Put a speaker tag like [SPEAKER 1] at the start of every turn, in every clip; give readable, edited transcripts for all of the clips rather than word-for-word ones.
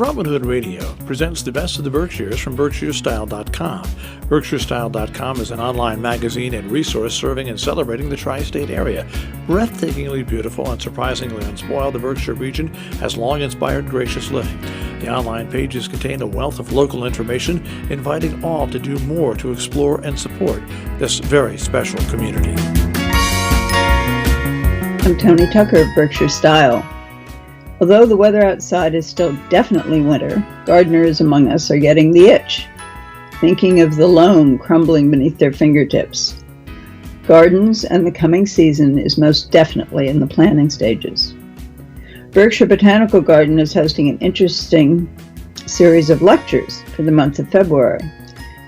[SPEAKER 1] Robin Hood Radio presents the best of the Berkshires from BerkshireStyle.com. BerkshireStyle.com is an online magazine and resource serving and celebrating the tri-state area. Breathtakingly beautiful and surprisingly unspoiled, the Berkshire region has long inspired gracious living. The online pages contain a wealth of local information, inviting all to do more to explore and support this very special community.
[SPEAKER 2] I'm Tony Tucker of Berkshire Style. Although the weather outside is still definitely winter, gardeners among us are getting the itch, thinking of the loam crumbling beneath their fingertips. Gardens and the coming season is most definitely in the planning stages. Berkshire Botanical Garden is hosting an interesting series of lectures for the month of February.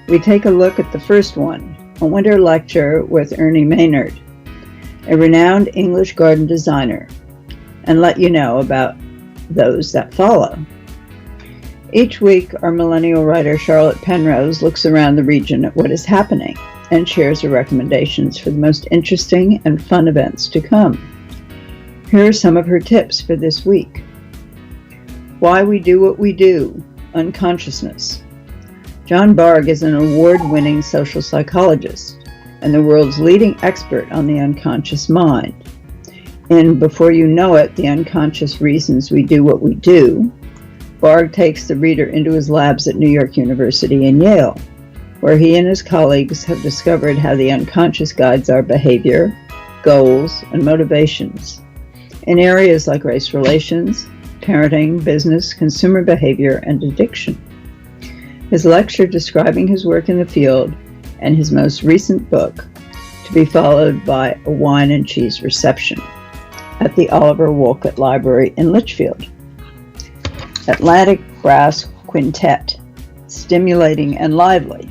[SPEAKER 2] We take a look at the first one, a winter lecture with Ernie Maynard, a renowned English garden designer, and let you know about those that follow. Each week, our millennial writer Charlotte Penrose looks around the region at what is happening and shares her recommendations for the most interesting and fun events to come. Here are some of her tips for this week. Why we do what we do, unconsciousness. John Bargh is an award-winning social psychologist and the world's leading expert on the unconscious mind. In Before You Know It, The Unconscious Reasons We Do What We Do, Bargh takes the reader into his labs at New York University and Yale, where he and his colleagues have discovered how the unconscious guides our behavior, goals, and motivations in areas like race relations, parenting, business, consumer behavior, and addiction. His lecture describing his work in the field and his most recent book, to be followed by a wine and cheese reception at the Oliver Wolcott Library in Litchfield. Atlantic Brass Quintet, stimulating and lively.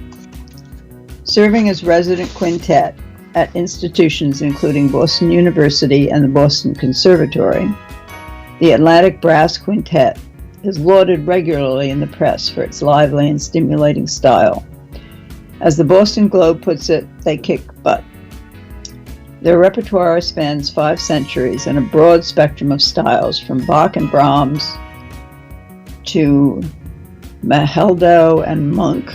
[SPEAKER 2] Serving as resident quintet at institutions including Boston University and the Boston Conservatory, the Atlantic Brass Quintet is lauded regularly in the press for its lively and stimulating style. As the Boston Globe puts it, they kick butt. Their repertoire spans 5 centuries and a broad spectrum of styles, from Bach and Brahms to Mahaldo and Monk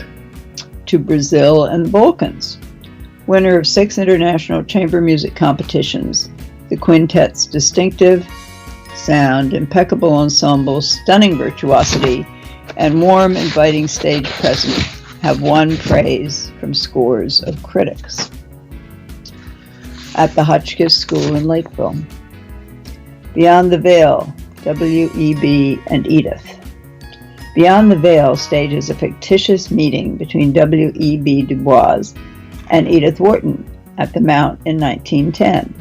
[SPEAKER 2] to Brazil and the Balkans. Winner of 6 international chamber music competitions, the quintet's distinctive sound, impeccable ensemble, stunning virtuosity, and warm, inviting stage presence have won praise from scores of critics. At the Hotchkiss School in Lakeville. Beyond the Veil, W.E.B. and Edith. Beyond the Veil stages a fictitious meeting between W.E.B. Du Bois and Edith Wharton at the Mount in 1910.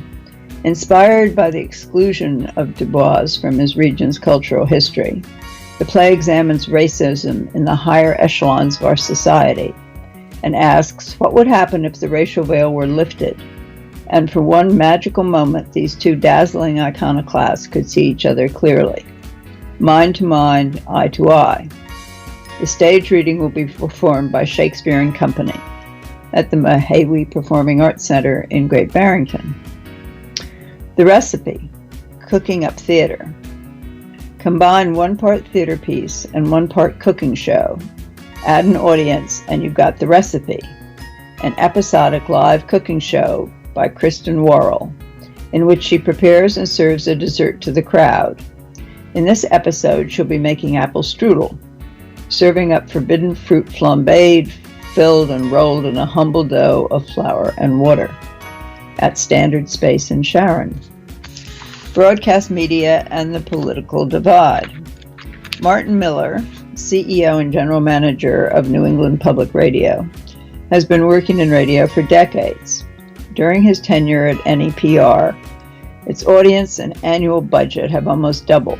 [SPEAKER 2] Inspired by the exclusion of Du Bois from his region's cultural history, the play examines racism in the higher echelons of our society and asks what would happen if the racial veil were lifted, and for one magical moment these two dazzling iconoclasts could see each other clearly, mind to mind, eye to eye. The stage reading will be performed by Shakespeare and Company at the Mahawi Performing Arts Center in Great Barrington. The recipe, cooking up theater. Combine 1 part theater piece and 1 part cooking show. Add an audience and you've got the recipe, an episodic live cooking show by Kristen Worrell, in which she prepares and serves a dessert to the crowd. In this episode, she'll be making apple strudel, serving up forbidden fruit flambéed, filled and rolled in a humble dough of flour and water at Standard Space in Sharon. Broadcast media and the political divide. Martin Miller, CEO and General Manager of New England Public Radio, has been working in radio for decades. During his tenure at NEPR, its audience and annual budget have almost doubled,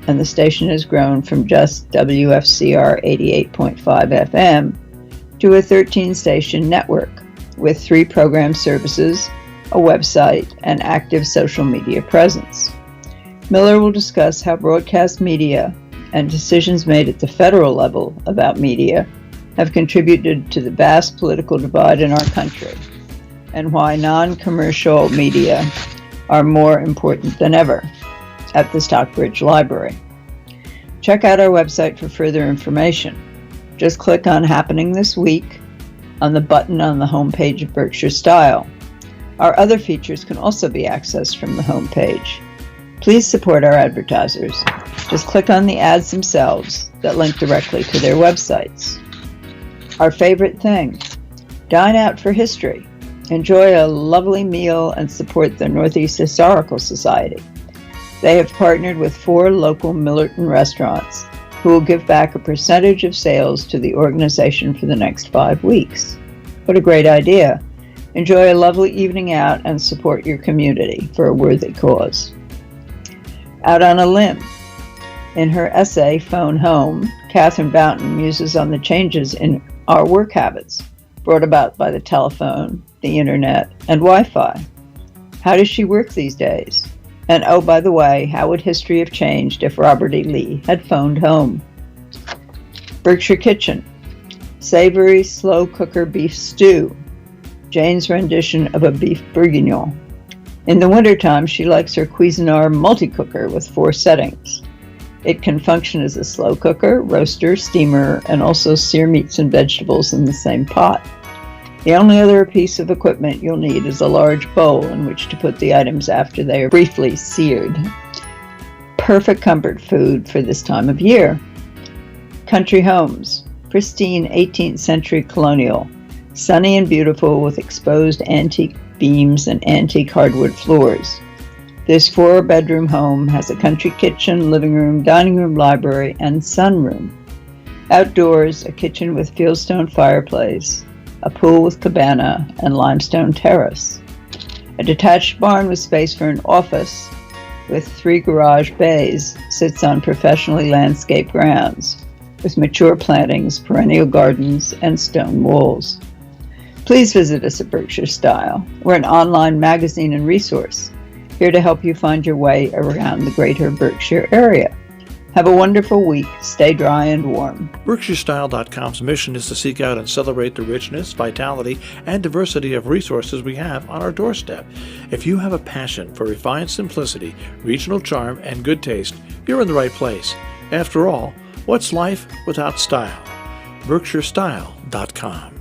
[SPEAKER 2] and the station has grown from just WFCR 88.5 FM to a 13-station network with 3 program services, a website, and active social media presence. Miller will discuss how broadcast media and decisions made at the federal level about media have contributed to the vast political divide in our country, and why non-commercial media are more important than ever at the Stockbridge Library. Check out our website for further information. Just click on Happening This Week on the button on the homepage of Berkshire Style. Our other features can also be accessed from the homepage. Please support our advertisers. Just click on the ads themselves that link directly to their websites. Our favorite thing, dine out for history. Enjoy a lovely meal and support the Northeast Historical Society. They have partnered with 4 local Millerton restaurants who will give back a percentage of sales to the organization for the next 5 weeks. What a great idea. Enjoy a lovely evening out and support your community for a worthy cause. Out on a limb. In her essay, Phone Home, Catherine Boughton muses on the changes in our work habits brought about by the telephone, the internet, and Wi-Fi. How does she work these days? And oh, by the way, how would history have changed if Robert E. Lee had phoned home? Berkshire Kitchen. Savory slow cooker beef stew. Jane's rendition of a beef bourguignon. In the wintertime, she likes her Cuisinart multi-cooker with 4 settings. It can function as a slow cooker, roaster, steamer, and also sear meats and vegetables in the same pot. The only other piece of equipment you'll need is a large bowl in which to put the items after they are briefly seared. Perfect comfort food for this time of year. Country homes. Pristine 18th century colonial. Sunny and beautiful with exposed antique beams and antique hardwood floors. This 4-bedroom home has a country kitchen, living room, dining room, library, and sunroom. Outdoors, a kitchen with fieldstone fireplace, a pool with cabana, and limestone terrace. A detached barn with space for an office with 3 garage bays sits on professionally landscaped grounds with mature plantings, perennial gardens, and stone walls. Please visit us at Berkshire Style. We're an online magazine and resource, here to help you find your way around the greater Berkshire area. Have a wonderful week. Stay dry and warm.
[SPEAKER 1] BerkshireStyle.com's mission is to seek out and celebrate the richness, vitality, and diversity of resources we have on our doorstep. If you have a passion for refined simplicity, regional charm, and good taste, you're in the right place. After all, what's life without style? BerkshireStyle.com.